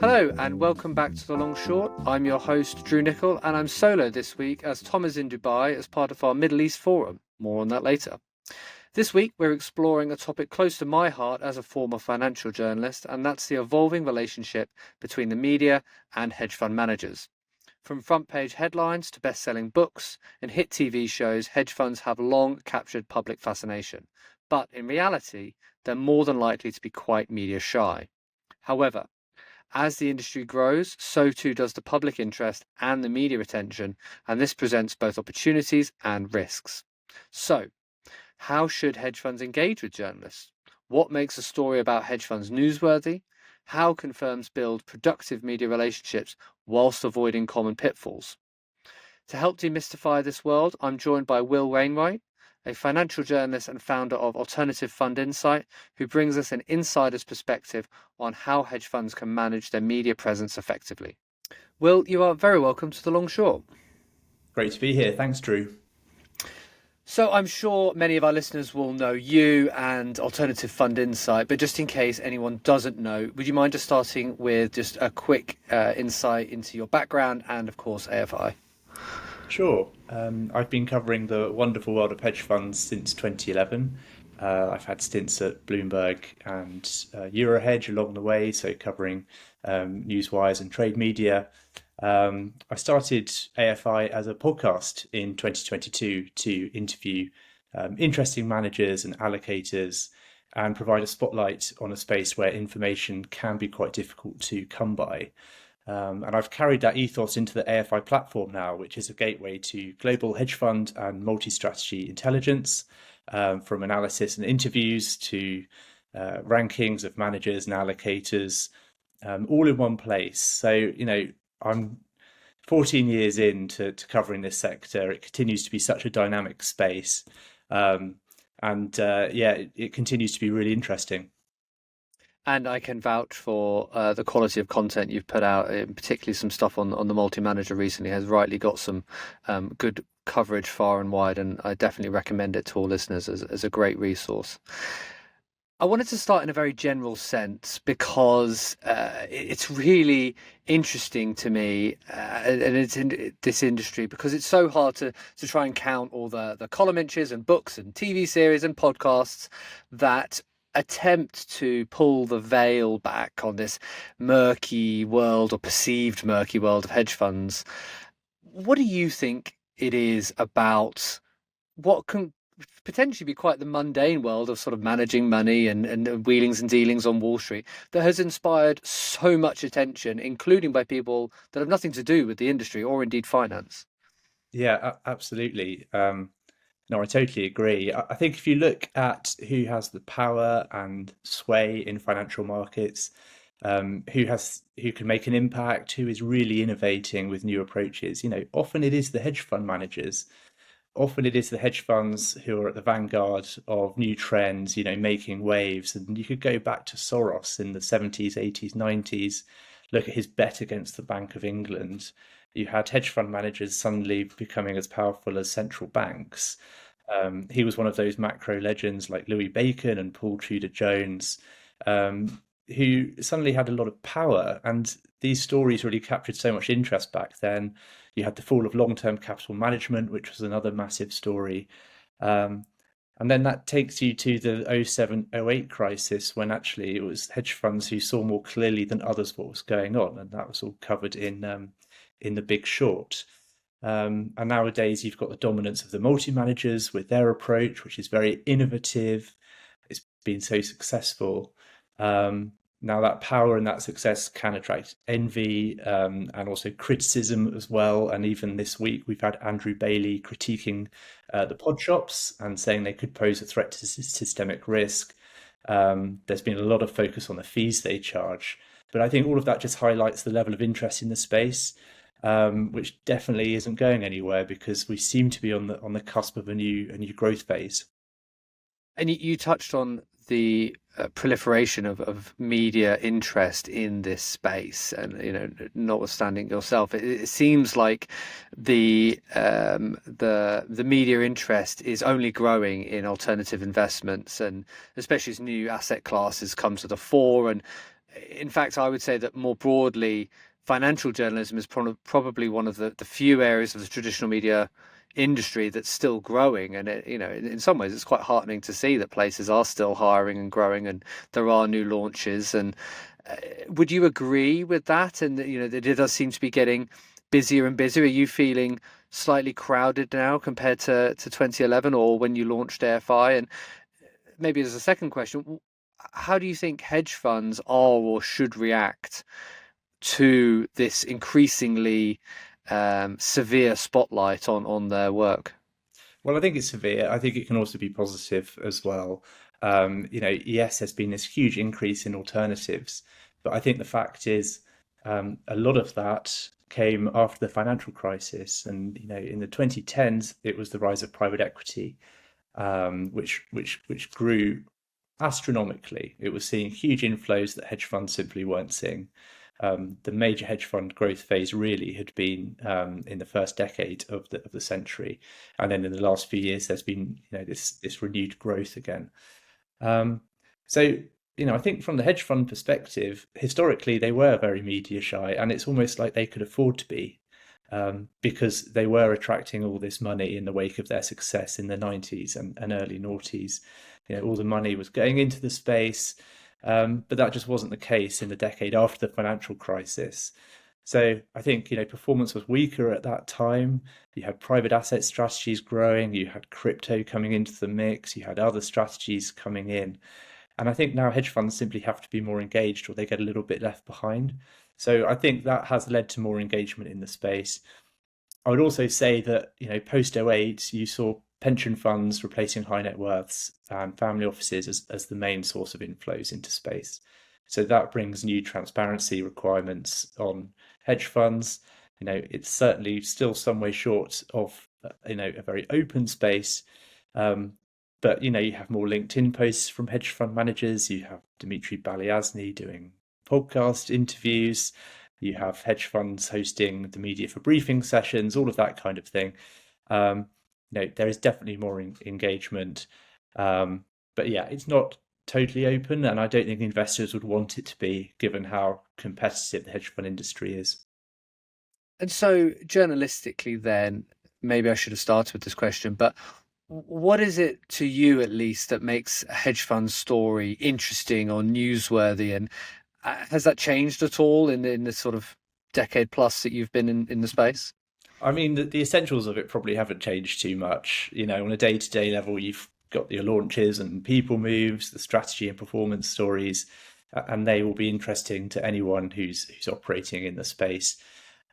Hello and welcome back to The Long Short. I'm your host, Drew Nicol, and I'm solo this week as Tom is in Dubai as part of our Middle East Forum. More on that later. This week, we're exploring a topic close to my heart as a former financial journalist, and that's the evolving relationship between the media and hedge fund managers. From front-page headlines to best-selling books and hit TV shows, hedge funds have long captured public fascination. But in reality, they're more than likely to be quite media shy. However, as the industry grows, so too does the public interest and the media attention, and this presents both opportunities and risks. So, how should hedge funds engage with journalists? What makes a story about hedge funds newsworthy? How can firms build productive media relationships whilst avoiding common pitfalls? To help demystify this world, I'm joined by Will Wainewright, a financial journalist and founder of Alternative Fund Insight, who brings us an insider's perspective on how hedge funds can manage their media presence effectively. Will, you are very welcome to The Long Short. Great to be here. Thanks, Drew. So I'm sure many of our listeners will know you and Alternative Fund Insight, but just in case anyone doesn't know, would you mind just starting with just a quick insight into your background and, of course, AFI? Sure. I've been covering the wonderful world of hedge funds since 2011. I've had stints at Bloomberg and Eurohedge along the way, so covering newswires and trade media. I started AFI as a podcast in 2022 to interview interesting managers and allocators and provide a spotlight on a space where information can be quite difficult to come by. And I've carried that ethos into the AFI platform now, which is a gateway to global hedge fund and multi-strategy intelligence, from analysis and interviews to rankings of managers and allocators, all in one place. So, I'm 14 years into covering this sector. It continues to be such a dynamic space. It continues to be really interesting. And I can vouch for the quality of content you've put out, particularly some stuff on the multi-manager recently has rightly got some good coverage far and wide, and I definitely recommend it to all listeners as a great resource. I wanted to start in a very general sense because it's really interesting to me, and it's in this industry because it's so hard to try and count all the column inches and books and TV series and podcasts that attempt to pull the veil back on this murky world or perceived murky world of hedge funds. What do you think it is about what can potentially be quite the mundane world of sort of managing money and wheelings and dealings on Wall Street that has inspired so much attention, including by people that have nothing to do with the industry or indeed finance? Yeah, absolutely. No, I totally agree. I think if you look at who has the power and sway in financial markets, who can make an impact, who is really innovating with new approaches, often it is the hedge fund managers. Often it is the hedge funds who are at the vanguard of new trends, making waves. And you could go back to Soros in the 70s, 80s, 90s, look at his bet against the Bank of England. You had hedge fund managers suddenly becoming as powerful as central banks. He was one of those macro legends like Louis Bacon and Paul Tudor Jones, who suddenly had a lot of power. And these stories really captured so much interest back then. You had the fall of long-term capital management, which was another massive story. And then that takes you to the 07-08 crisis, when actually it was hedge funds who saw more clearly than others what was going on. And that was all covered in The Big Short. And nowadays you've got the dominance of the multi-managers with their approach, which is very innovative. It's been so successful. Now that power and that success can attract envy and also criticism as well. And even this week, we've had Andrew Bailey critiquing the pod shops and saying they could pose a threat to systemic risk. There's been a lot of focus on the fees they charge. But I think all of that just highlights the level of interest in the space, which definitely isn't going anywhere because we seem to be on the cusp of a new growth phase. And you touched on the proliferation of media interest in this space, and notwithstanding yourself, it seems like the media interest is only growing in alternative investments, and especially as new asset classes come to the fore. And In fact, I would say that more broadly, financial journalism is probably one of the few areas of the traditional media industry that's still growing. And in some ways, it's quite heartening to see that places are still hiring and growing, and there are new launches. And would you agree with that? And that it does seem to be getting busier and busier. Are you feeling slightly crowded now compared to 2011 or when you launched AFI? And maybe as a second question, how do you think hedge funds are or should react to this increasingly severe spotlight on their work? Well, I think it's severe. I think it can also be positive as well. Yes, there's been this huge increase in alternatives, but I think the fact is a lot of that came after the financial crisis, and in the 2010s, it was the rise of private equity, which grew astronomically. It was seeing huge inflows that hedge funds simply weren't seeing. The major hedge fund growth phase really had been in the first decade of the century, and then in the last few years, there's been this renewed growth again. So I think from the hedge fund perspective, historically they were very media shy, and it's almost like they could afford to be. Because they were attracting all this money in the wake of their success in the 90s and early noughties. All the money was going into the space, but that just wasn't the case in the decade after the financial crisis. So I think performance was weaker at that time. You had private asset strategies growing, you had crypto coming into the mix, you had other strategies coming in. And I think now hedge funds simply have to be more engaged or they get a little bit left behind. So I think that has led to more engagement in the space. I would also say that, post '08, you saw pension funds replacing high net worths and family offices as the main source of inflows into space. So that brings new transparency requirements on hedge funds. It's certainly still some way short of, a very open space. But you have more LinkedIn posts from hedge fund managers. You have Dimitri Baliasny doing podcast interviews. You have hedge funds hosting the media for briefing sessions, all of that kind of thing. There is definitely more engagement. But yeah, it's not totally open, and I don't think investors would want it to be, given how competitive the hedge fund industry is. And so, journalistically, then, maybe I should have started with this question, but what is it to you, at least, that makes a hedge fund story interesting or newsworthy? And has that changed at all in the sort of decade plus that you've been in the space? I mean, the essentials of it probably haven't changed too much. On a day-to-day level, you've got your launches and people moves, the strategy and performance stories, and they will be interesting to anyone who's operating in the space.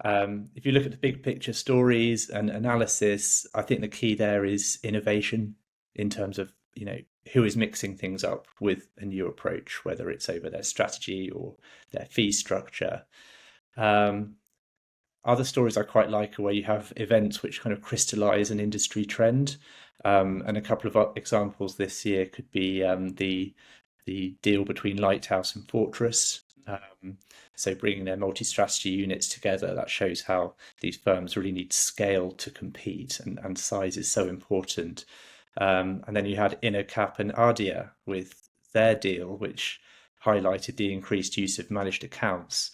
If you look at the big picture stories and analysis, I think the key there is innovation in terms of, who is mixing things up with a new approach, whether it's over their strategy or their fee structure. Other stories I quite like are where you have events which kind of crystallize an industry trend. And a couple of examples this year could be the deal between Lighthouse and Fortress. So bringing their multi-strategy units together, that shows how these firms really need scale to compete, and size is so important. And then you had InnoCap and Ardia with their deal, which highlighted the increased use of managed accounts.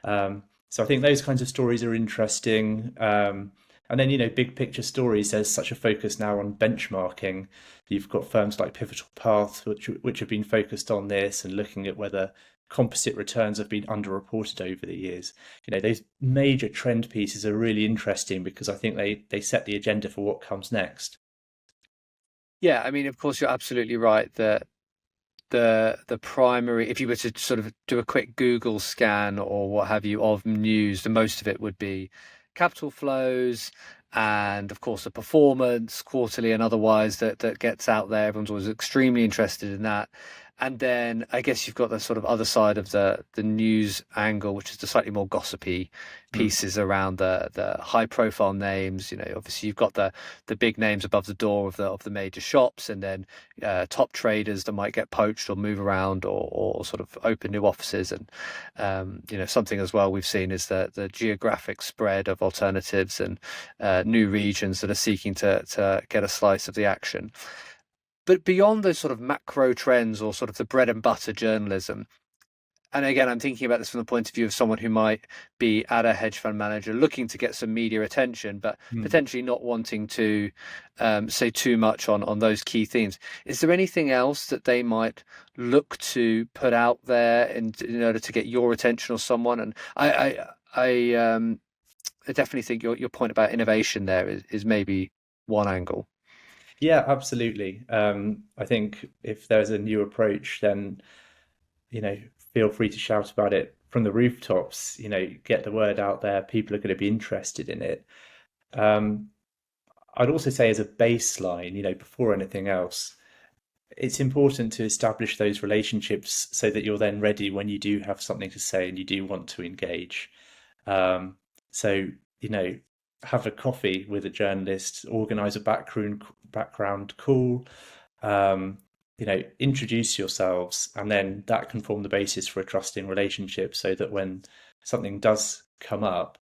So I think those kinds of stories are interesting. And then, big picture stories, there's such a focus now on benchmarking. You've got firms like Pivotal Path, which have been focused on this and looking at whether composite returns have been underreported over the years. Those major trend pieces are really interesting because I think they set the agenda for what comes next. Yeah, I mean, of course, you're absolutely right that the primary, if you were to sort of do a quick Google scan or what have you of news, the most of it would be capital flows and of course the performance quarterly and otherwise that gets out there. Everyone's always extremely interested in that. And then I guess you've got the sort of other side of the news angle, which is the slightly more gossipy pieces around the high profile names. Obviously you've got the big names above the door of the major shops, and then top traders that might get poached or move around or sort of open new offices. And something as well we've seen is the geographic spread of alternatives and new regions that are seeking to get a slice of the action. But beyond those sort of macro trends or sort of the bread and butter journalism, And again, I'm thinking about this from the point of view of someone who might be at a hedge fund manager looking to get some media attention, but Hmm. potentially not wanting to say too much on those key themes. Is there anything else that they might look to put out there in order to get your attention or someone? And I definitely think your point about innovation there is maybe one angle. Yeah, absolutely. I think if there's a new approach, then feel free to shout about it from the rooftops. Get the word out there. People are going to be interested in it. Um, I'd also say as a baseline, before anything else, it's important to establish those relationships so that you're then ready when you do have something to say and you do want to engage. Um, so, you know, have a coffee with a journalist, organize a background call, um, introduce yourselves, and then that can form the basis for a trusting relationship so that when something does come up,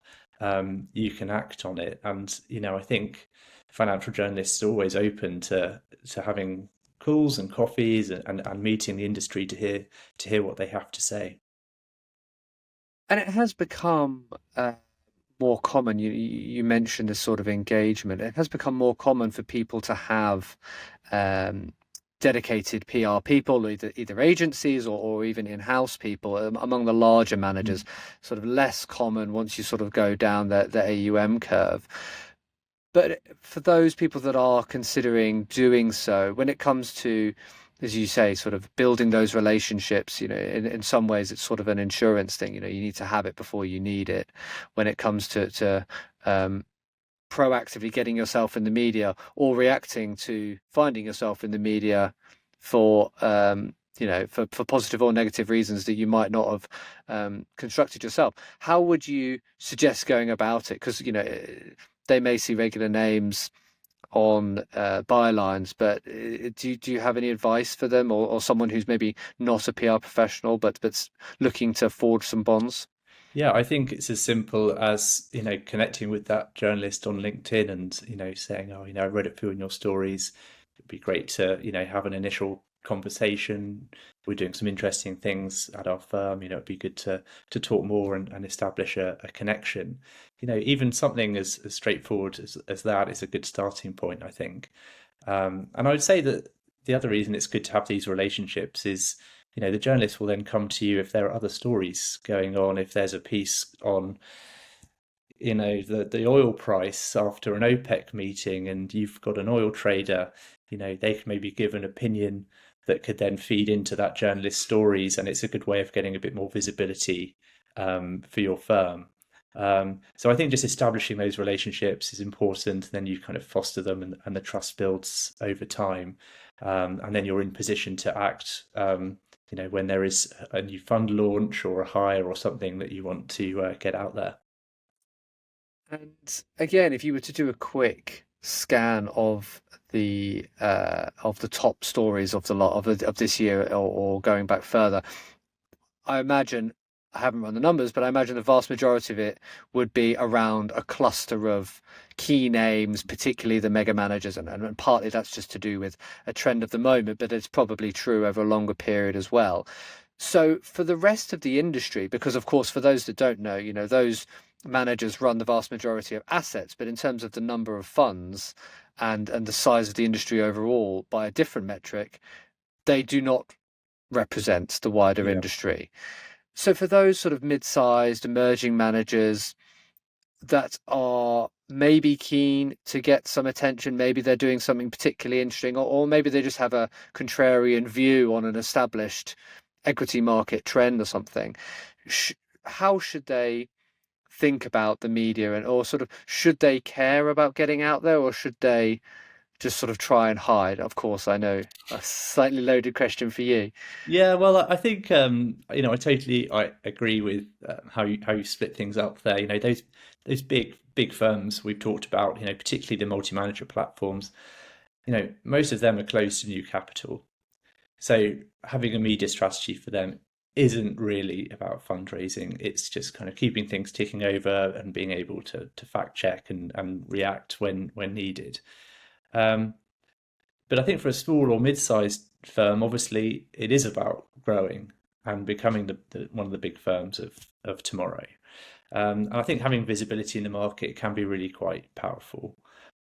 you can act on it. And, I think financial journalists are always open to having calls and coffees and meeting the industry to hear what they have to say. And it has become more common. You mentioned this sort of engagement. It has become more common for people to have um, dedicated PR people, either agencies or even in-house people among the larger managers. Mm. Sort of less common once you sort of go down the AUM curve. But for those people that are considering doing so, when it comes to, as you say, sort of building those relationships, in some ways it's sort of an insurance thing. You need to have it before you need it. When it comes to um, proactively getting yourself in the media or reacting to finding yourself in the media for for positive or negative reasons that you might not have constructed yourself. How would you suggest going about it? Because they may see regular names on bylines, but do you have any advice for them or someone who's maybe not a PR professional but looking to forge some bonds? Yeah, I think it's as simple as, connecting with that journalist on LinkedIn and, saying, oh, I read a few in your stories. It'd be great to, have an initial conversation. We're doing some interesting things at our firm. It'd be good to talk more and establish a connection. Even something as straightforward as that is a good starting point, I think. And I would say that the other reason it's good to have these relationships is, the journalist will then come to you if there are other stories going on, if there's a piece on, the oil price after an OPEC meeting and you've got an oil trader, they can maybe give an opinion that could then feed into that journalist's stories, and it's a good way of getting a bit more visibility for your firm. So I think just establishing those relationships is important. Then you kind of foster them, and the trust builds over time, and then you're in position to act. When there is a new fund launch or a hire or something that you want to get out there. And again, if you were to do a quick scan of the top stories of the lot of this year or going back further, I imagine I haven't run the numbers, but I imagine the vast majority of it would be around a cluster of key names, particularly the mega managers, and partly that's just to do with a trend of the moment, but it's probably true over a longer period as well. So for the rest of the industry, because of course, for those that don't know, those managers run the vast majority of assets, but in terms of the number of funds and the size of the industry overall, by a different metric, they do not represent the wider Yeah. industry. So for those sort of mid-sized emerging managers that are maybe keen to get some attention, maybe they're doing something particularly interesting, or maybe they just have a contrarian view on an established equity market trend or something. Sh- how should they think about the media or sort of should they care about getting out there or should they just sort of try and hide? Of course, I know a slightly loaded question for you. Yeah, well, I think I agree with how you split things up there. Those big firms we've talked about, particularly the multi-manager platforms. Most of them are closed to new capital. So having a media strategy for them isn't really about fundraising. It's just kind of keeping things ticking over and being able to fact check and react when needed. Um, but I think for a small or mid-sized firm, obviously it is about growing. and becoming one of the big firms of tomorrow. And I think having visibility in the market can be really quite powerful.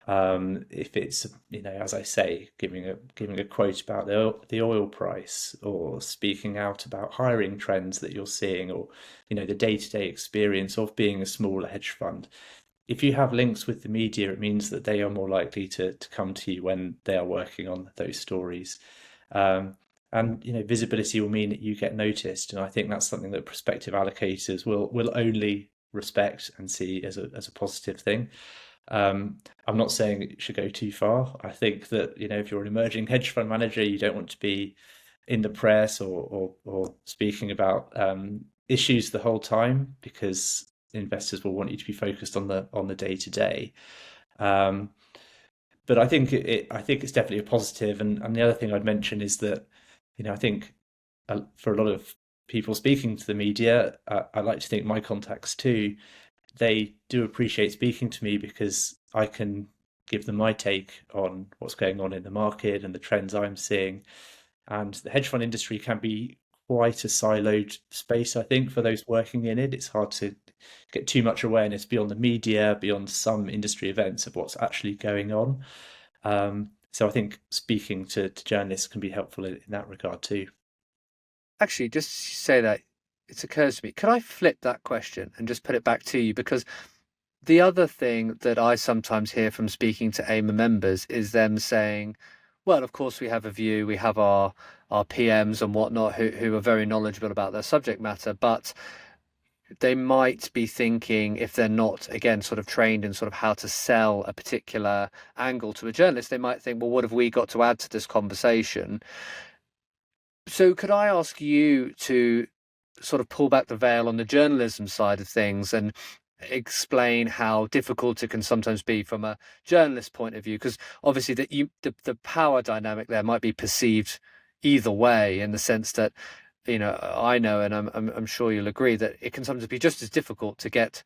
If it's, as I say, giving a quote about the oil price, or speaking out about hiring trends that you're seeing, or the day-to-day experience of being a smaller hedge fund. If you have links with the media, it means that they are more likely to come to you when they are working on those stories. Um, and visibility will mean that you get noticed, and I think that's something that prospective allocators will only respect and see as a positive thing. I'm not saying it should go too far. I think that if you're an emerging hedge fund manager, you don't want to be in the press or speaking about issues the whole time, because investors will want you to be focused on the day to day. But I think I think it's definitely a positive. And the other thing I'd mention is that I think for a lot of people speaking to the media, I like to think my contacts too, they do appreciate speaking to me, because I can give them my take on what's going on in the market and the trends I'm seeing. And the hedge fund industry can be quite a siloed space, I think, for those working in it. It's hard to get too much awareness beyond the media, beyond some industry events, of what's actually going on. So I think speaking to journalists can be helpful in that regard too. Actually, just to say that, it occurs to me, could I flip that question and just put it back to you? Because the other thing that I sometimes hear from speaking to AIMA members is them saying, well, of course we have a view, we have our PMs and whatnot who are very knowledgeable about their subject matter, but they might be thinking, if they're not, again, sort of trained in sort of how to sell a particular angle to a journalist, they might think, well, what have we got to add to this conversation? So could I ask you to sort of pull back the veil on the journalism side of things and explain how difficult it can sometimes be from a journalist point of view? Because obviously the power dynamic there might be perceived either way, in the sense that, I know, and I'm sure you'll agree, that it can sometimes be just as difficult to get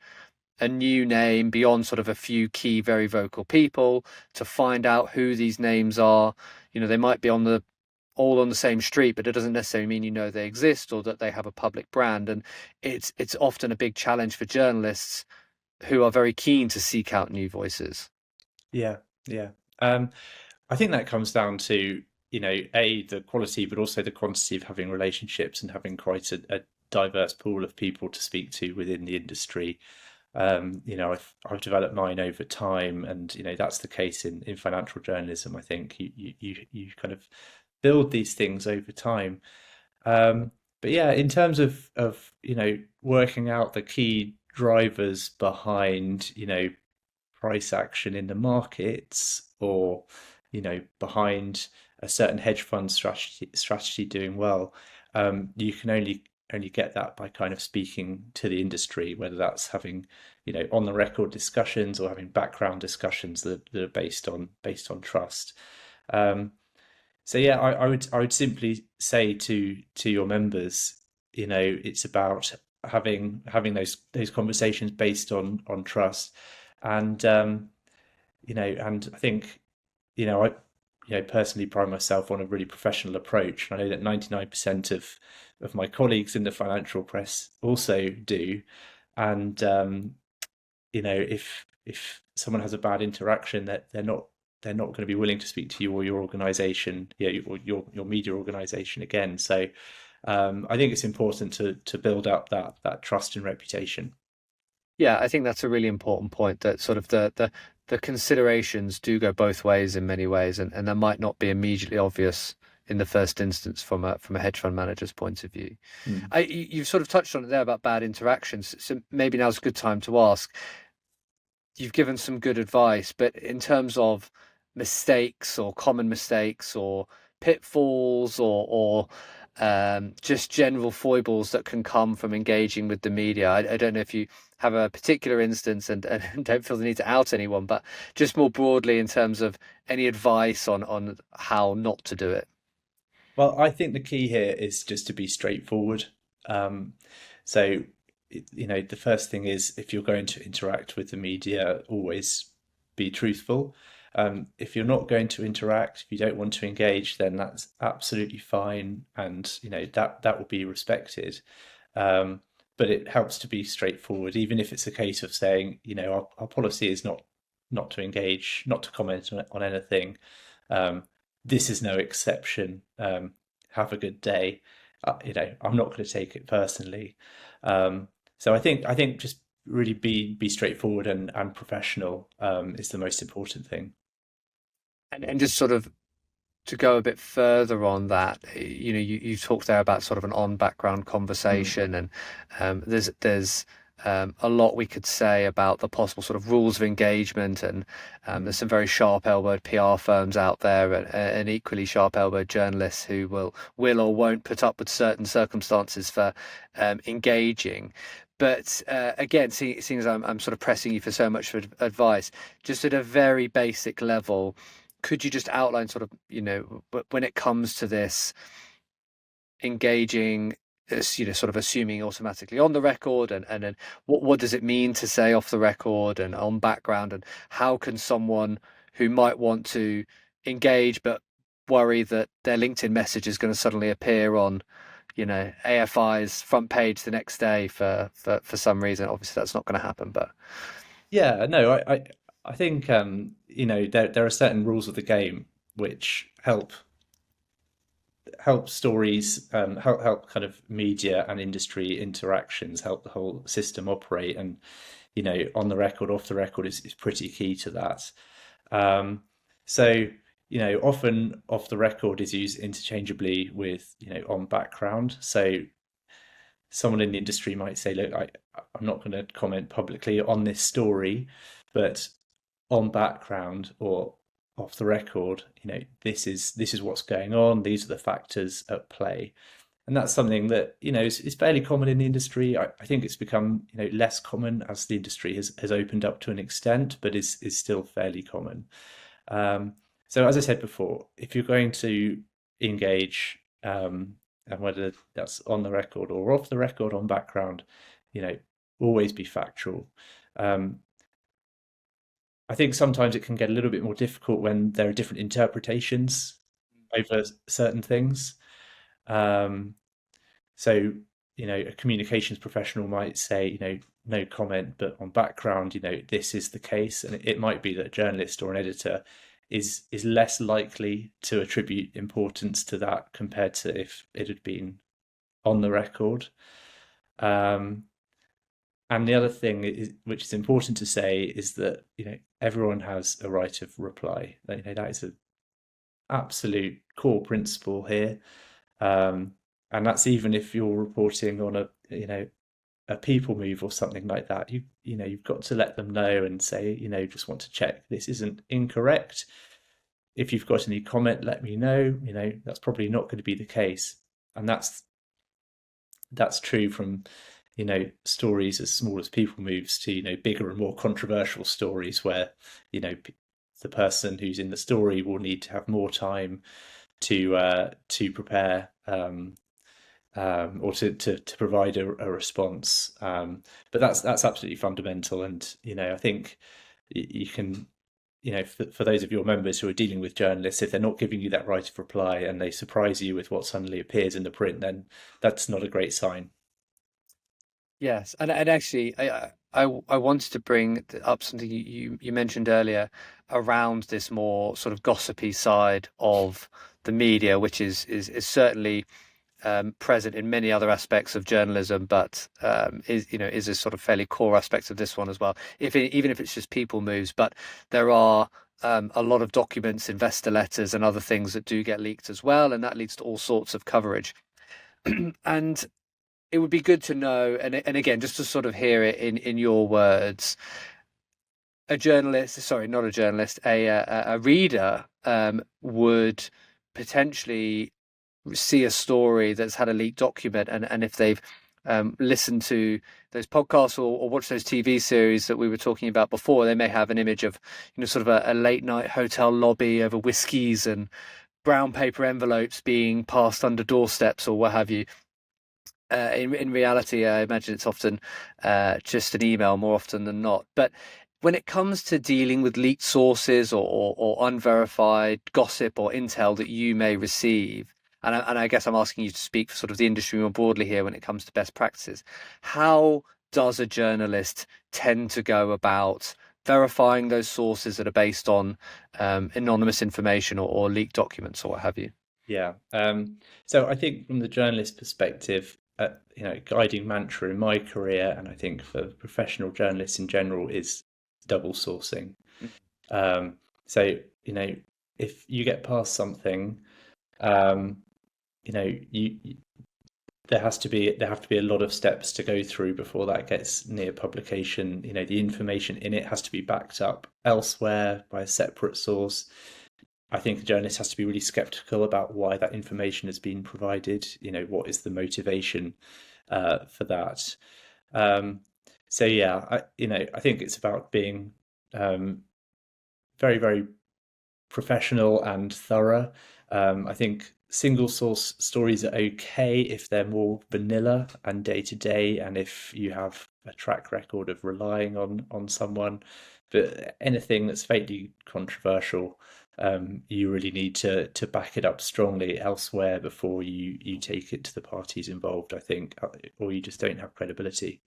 a new name beyond sort of a few key, very vocal people, to find out who these names are. They might be all on the same street, but it doesn't necessarily mean they exist or that they have a public brand. And it's often a big challenge for journalists who are very keen to seek out new voices. Yeah, yeah. I think that comes down to, the quality, but also the quantity of having relationships and having quite a diverse pool of people to speak to within the industry. I've developed mine over time, and that's the case in financial journalism. I think you kind of build these things over time. But yeah, in terms of working out the key drivers behind price action in the markets, or behind a certain hedge fund strategy doing well, you can only get that by kind of speaking to the industry, whether that's having on the record discussions or having background discussions that are based on trust. So yeah, I would simply say to your members, it's about having those conversations based on trust. And and I think I personally pride myself on a really professional approach. And I know that 99% of my colleagues in the financial press also do. And if someone has a bad interaction, that they're not going to be willing to speak to you or your organization, or your media organization again. So I think it's important to build up that trust and reputation. Yeah, I think that's a really important point, that sort of the considerations do go both ways in many ways, and that might not be immediately obvious in the first instance from a hedge fund manager's point of view. Mm. You've sort of touched on it there about bad interactions, so maybe now's a good time to ask. You've given some good advice, but in terms of mistakes or common mistakes or pitfalls or just general foibles that can come from engaging with the media, I don't know if you have a particular instance, and don't feel the need to out anyone, but just more broadly in terms of any advice on how not to do it. Well, I think the key here is just to be straightforward. So, the first thing is, if you're going to interact with the media, always be truthful. If you're not going to interact, if you don't want to engage, then that's absolutely fine, and that will be respected. Um, but it helps to be straightforward, even if it's a case of saying, our policy is not to engage, not to comment on anything. Um, this is no exception. Have a good day. I'm not going to take it personally. So I think just really be straightforward and professional is the most important thing. And just sort of to go a bit further on that, you talked there about sort of an on background Mm, conversation, and there's a lot we could say about the possible sort of rules of engagement, and mm. there's some very sharp-elbowed PR firms out there, and equally sharp-elbowed journalists who will or won't put up with certain circumstances for engaging. But again, seeing as I'm sort of pressing you for so much for advice, just at a very basic level, could you just outline sort of, when it comes to this engaging, sort of assuming automatically on the record, and then what does it mean to say off the record and on background, and how can someone who might want to engage but worry that their LinkedIn message is going to suddenly appear on, AFI's front page the next day for some reason? Obviously, that's not going to happen, but Yeah, no, I think there are certain rules of the game which help stories, help kind of media and industry interactions, help the whole system operate, and on the record, off the record is pretty key to that. Um, so often off the record is used interchangeably with on background. So someone in the industry might say, look, I'm not going to comment publicly on this story, but on background or off the record, this is what's going on. These are the factors at play. And that's something that, is fairly common in the industry. I think it's become, less common as the industry has opened up to an extent, but is still fairly common. Um, so as I said before, if you're going to engage, and whether that's on the record or off the record on background, you know, always be factual. Um, I think sometimes it can get a little bit more difficult when there are different interpretations over certain things. Um, so, a communications professional might say, no comment, but on background, this is the case. And it might be that a journalist or an editor is less likely to attribute importance to that compared to if it had been on the record. Um, and the other thing is, which is important to say, is that everyone has a right of reply. That is an absolute core principle here, and that's even if you're reporting on a people move or something like that. You've got to let them know and say, just want to check this isn't incorrect. If you've got any comment, let me know. That's probably not going to be the case, and that's true from stories as small as people moves to bigger and more controversial stories where the person who's in the story will need to have more time to prepare, or to provide a response. But that's absolutely fundamental, and I think you can, for those of your members who are dealing with journalists, if they're not giving you that right of reply and they surprise you with what suddenly appears in the print, then that's not a great sign. yes, and actually, I wanted to bring up something you mentioned earlier around this more sort of gossipy side of the media, which is certainly present in many other aspects of journalism, but is a sort of fairly core aspect of this one as well. Even if it's just people moves, but there are a lot of documents, investor letters, and other things that do get leaked as well, and that leads to all sorts of coverage. And it would be good to know, and again, just to sort of hear it in your words, a journalist, sorry, not a journalist, a reader would potentially see a story that's had a leaked document, and if they've listened to those podcasts or watched those TV series that we were talking about before, they may have an image of sort of a late night hotel lobby over whiskies and brown paper envelopes being passed under doorsteps or what have you. In reality, I imagine it's often just an email more often than not. But when it comes to dealing with leaked sources or unverified gossip or intel that you may receive, and I guess I'm asking you to speak for sort of the industry more broadly here when it comes to best practices, how does a journalist tend to go about verifying those sources that are based on anonymous information or leaked documents or what have you? Yeah. So I think from the journalist perspective, guiding mantra in my career, and I think for professional journalists in general, is double sourcing. Um, so, if you get past something, um, you there have to be a lot of steps to go through before that gets near publication. The information in it has to be backed up elsewhere by a separate source. I think a journalist has to be really skeptical about why that information has been provided. What is the motivation for that? Um, so yeah, I think it's about being very, very professional and thorough. I think single source stories are okay if they're more vanilla and day to day, and if you have a track record of relying on someone. But anything that's vaguely controversial, you really need to back it up strongly elsewhere before you take it to the parties involved, I think, or you just don't have credibility.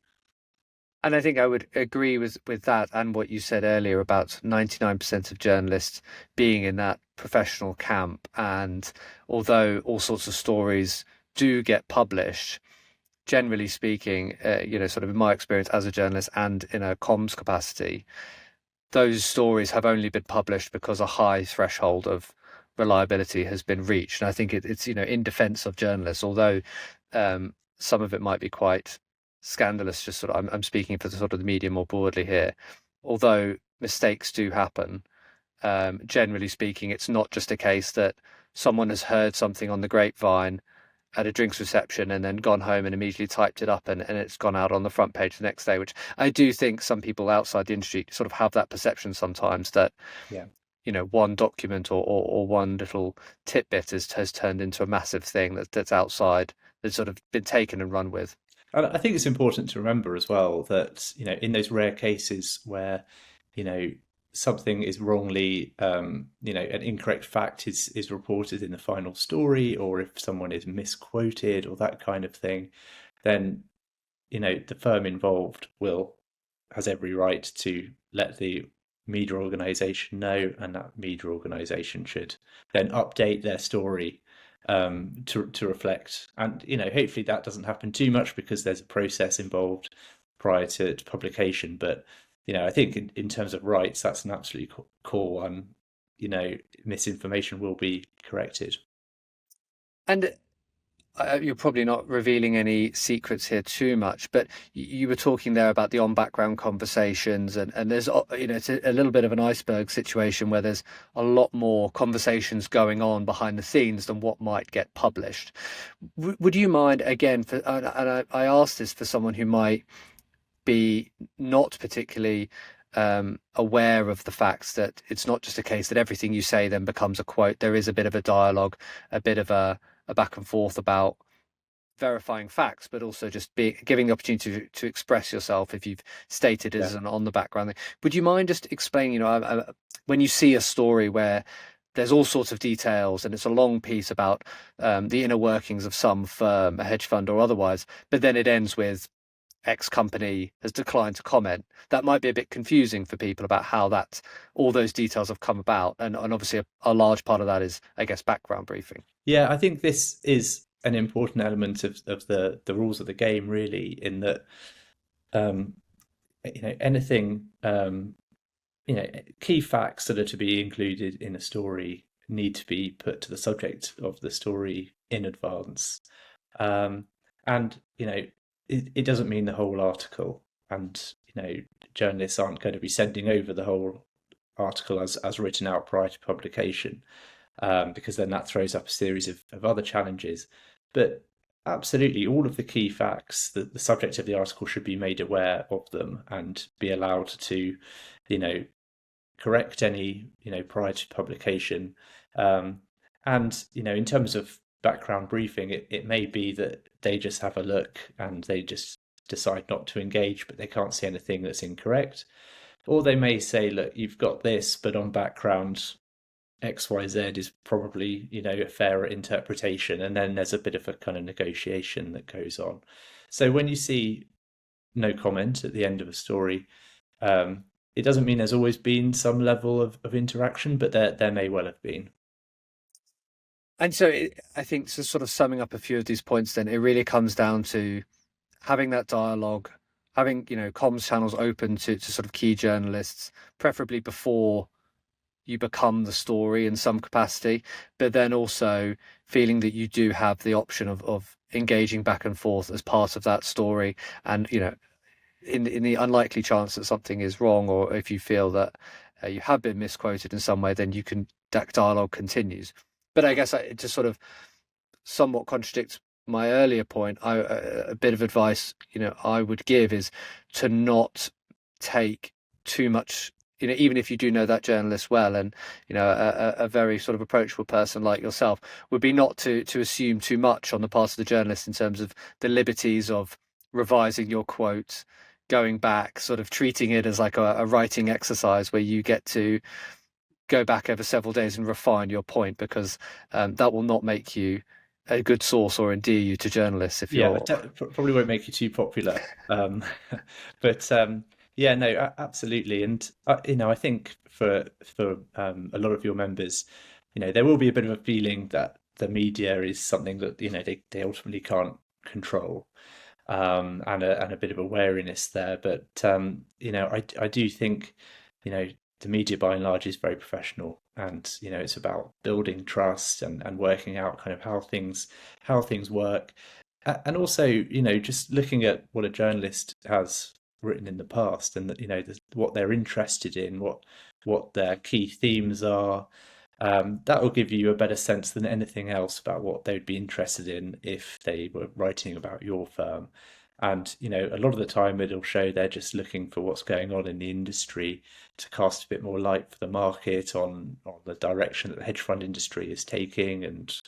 And I think I would agree with that and what you said earlier about 99% of journalists being in that professional camp. And although all sorts of stories do get published, generally speaking, sort of in my experience as a journalist and in a comms capacity, those stories have only been published because a high threshold of reliability has been reached. And I think it's in defense of journalists, although some of it might be quite scandalous. Just sort of, I'm speaking for the sort of the media more broadly here. Although mistakes do happen, generally speaking, it's not just a case that someone has heard something on the grapevine at a drinks reception and then gone home and immediately typed it up and it's gone out on the front page the next day, which I do think some people outside the industry sort of have that perception sometimes that, Yeah. one document or one little tidbit has turned into a massive thing that's outside, that's sort of been taken and run with. And I think it's important to remember as well that, in those rare cases where, you know, something is wrongly, an incorrect fact is reported in the final story, or if someone is misquoted or that kind of thing, then, the firm involved has every right to let the media organization know, and that media organization should then update their story to reflect. And hopefully that doesn't happen too much because there's a process involved prior to publication. But I think in terms of rights, that's an absolutely core one. Misinformation will be corrected. And you're probably not revealing any secrets here too much, but you were talking there about the on-background conversations, and there's it's a little bit of an iceberg situation where there's a lot more conversations going on behind the scenes than what might get published. Would you mind again I asked this for someone who might be not particularly aware of the facts that it's not just a case that everything you say then becomes a quote. There is a bit of a dialogue, a bit of a back and forth about verifying facts, but also just giving the opportunity to express yourself if you've stated it Yeah. as an on the background thing. Would you mind just explaining, when you see a story where there's all sorts of details and it's a long piece about the inner workings of some firm, a hedge fund or otherwise, but then it ends with X company has declined to comment. That might be a bit confusing for people about how all those details have come about, and obviously a large part of that is, I guess, background briefing. Yeah, I think this is an important element of the rules of the game, really, in that um, anything key facts that are to be included in a story need to be put to the subject of the story in advance. Um, and it doesn't mean the whole article, and journalists aren't going to be sending over the whole article as written out prior to publication, because then that throws up a series of other challenges. But absolutely, all of the key facts, the subject of the article should be made aware of them and be allowed to, you know, correct any, prior to publication. And, in terms of background briefing, it may be that they just have a look and they just decide not to engage, but they can't see anything that's incorrect. Or they may say, look, you've got this, but on background XYZ is probably, a fairer interpretation. And then there's a bit of a kind of negotiation that goes on. So when you see no comment at the end of a story, it doesn't mean there's always been some level of interaction, but there may well have been. And so I think, so sort of summing up a few of these points, then it really comes down to having that dialogue, having, comms channels open to sort of key journalists, preferably before you become the story in some capacity, but then also feeling that you do have the option of engaging back and forth as part of that story. And, in the unlikely chance that something is wrong, or if you feel that you have been misquoted in some way, then that dialogue continues. But I guess to sort of somewhat contradicts my earlier point, a bit of advice I would give is to not take too much, even if you do know that journalist well, and a very sort of approachable person like yourself, would be not to assume too much on the part of the journalist in terms of the liberties of revising your quote, going back, sort of treating it as like a writing exercise where you get to go back over several days and refine your point, because that will not make you a good source or endear you to journalists if Yeah, you're. probably won't make you too popular. But yeah, no, absolutely. And I think for a lot of your members, there will be a bit of a feeling that the media is something that they ultimately can't control, and a bit of a wariness there. But I do think the media by and large is very professional, and it's about building trust and working out kind of how things work. And also, just looking at what a journalist has written in the past, and that what they're interested in, what their key themes are. That will give you a better sense than anything else about what they'd be interested in if they were writing about your firm. And a lot of the time it'll show they're just looking for what's going on in the industry to cast a bit more light for the market on the direction that the hedge fund industry is taking, and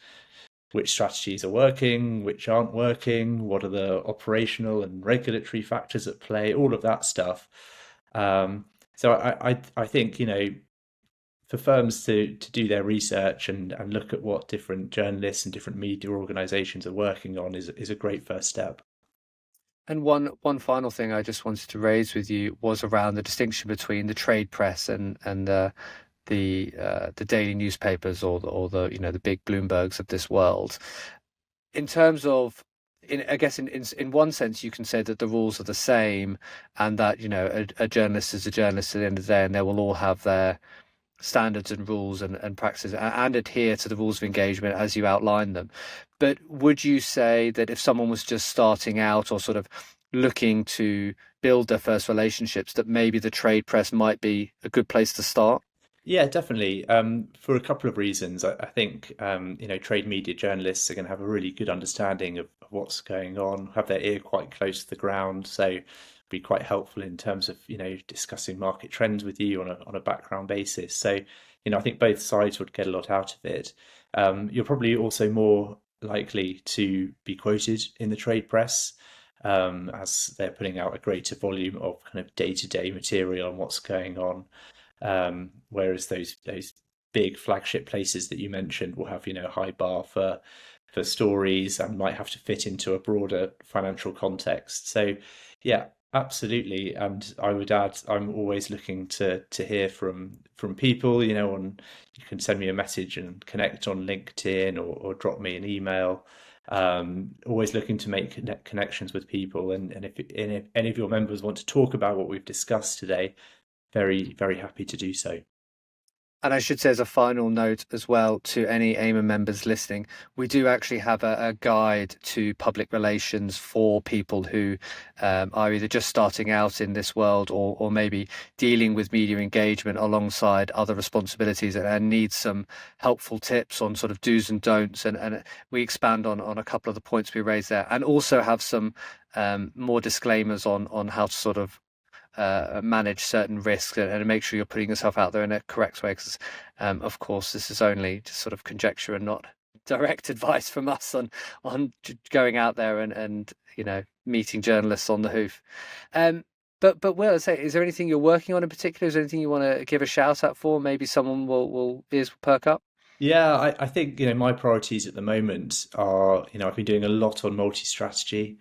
which strategies are working, which aren't working, what are the operational and regulatory factors at play, all of that stuff. So I think for firms to do their research and look at what different journalists and different media organizations are working on is a great first step. And one final thing I just wanted to raise with you was around the distinction between the trade press and the daily newspapers, or the the big Bloombergs of this world. In terms of, I guess in one sense you can say that the rules are the same, and that a journalist is a journalist at the end of the day, and they will all have their standards and rules and practices, and adhere to the rules of engagement as you outline them. But would you say that if someone was just starting out, or sort of looking to build their first relationships, that maybe the trade press might be a good place to start? Yeah, definitely. For a couple of reasons, I think trade media journalists are going to have a really good understanding of what's going on, have their ear quite close to the ground, so be quite helpful in terms of discussing market trends with you on a background basis. So I think both sides would get a lot out of it. You're probably also more likely to be quoted in the trade press, as they're putting out a greater volume of kind of day-to-day material on what's going on. Whereas those big flagship places that you mentioned will have a high bar for stories and might have to fit into a broader financial context. So yeah, absolutely. And I would add, I'm always looking to hear from people. You can send me a message and connect on LinkedIn, or drop me an email. Always looking to make connections with people, and if any of your members want to talk about what we've discussed today, very, very happy to do so. And I should say, as a final note as well, to any AIMA members listening, we do actually have a guide to public relations for people who are either just starting out in this world, or maybe dealing with media engagement alongside other responsibilities, and need some helpful tips on sort of do's and don'ts. And we expand on a couple of the points we raised there, and also have some more disclaimers on how to sort of manage certain risks, and make sure you're putting yourself out there in a correct way, because of course this is only just sort of conjecture and not direct advice from us on going out there and meeting journalists on the hoof. But Will, I say, is there anything you're working on in particular? Is there anything you want to give a shout out for? Maybe someone will ears will perk up. Yeah, I think, my priorities at the moment are, I've been doing a lot on multi-strategy.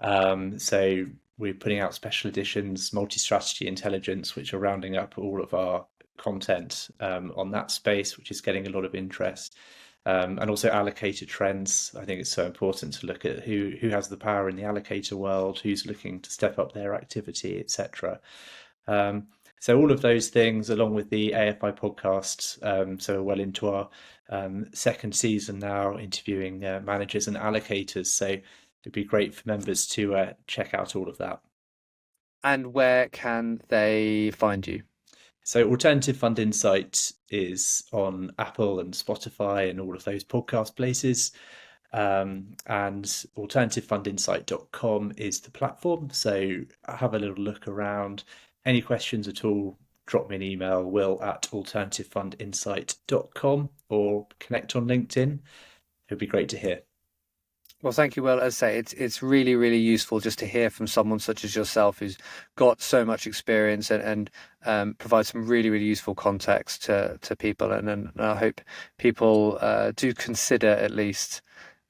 So we're putting out special editions, multi-strategy intelligence, which are rounding up all of our content on that space, which is getting a lot of interest. And also allocator trends. I think it's so important to look at who has the power in the allocator world, who's looking to step up their activity, etc. Um, so all of those things, along with the AFI podcasts, so we're well into our second season now, interviewing managers and allocators. So it'd be great for members to check out all of that. And where can they find you? So Alternative Fund Insight is on Apple and Spotify and all of those podcast places. And alternativefundinsight.com is the platform. So have a little look around. Any questions at all, drop me an email, will@alternativefundinsight.com, or connect on LinkedIn. It'd be great to hear. Well, thank you, Will. As I say, it's really, really useful just to hear from someone such as yourself who's got so much experience and provides some really, really useful context to people. And I hope people do consider at least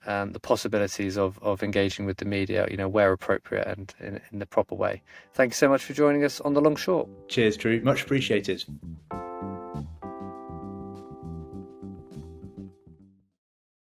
the possibilities of engaging with the media, where appropriate and in the proper way. Thank you so much for joining us on The Long Short. Cheers, Drew. Much appreciated.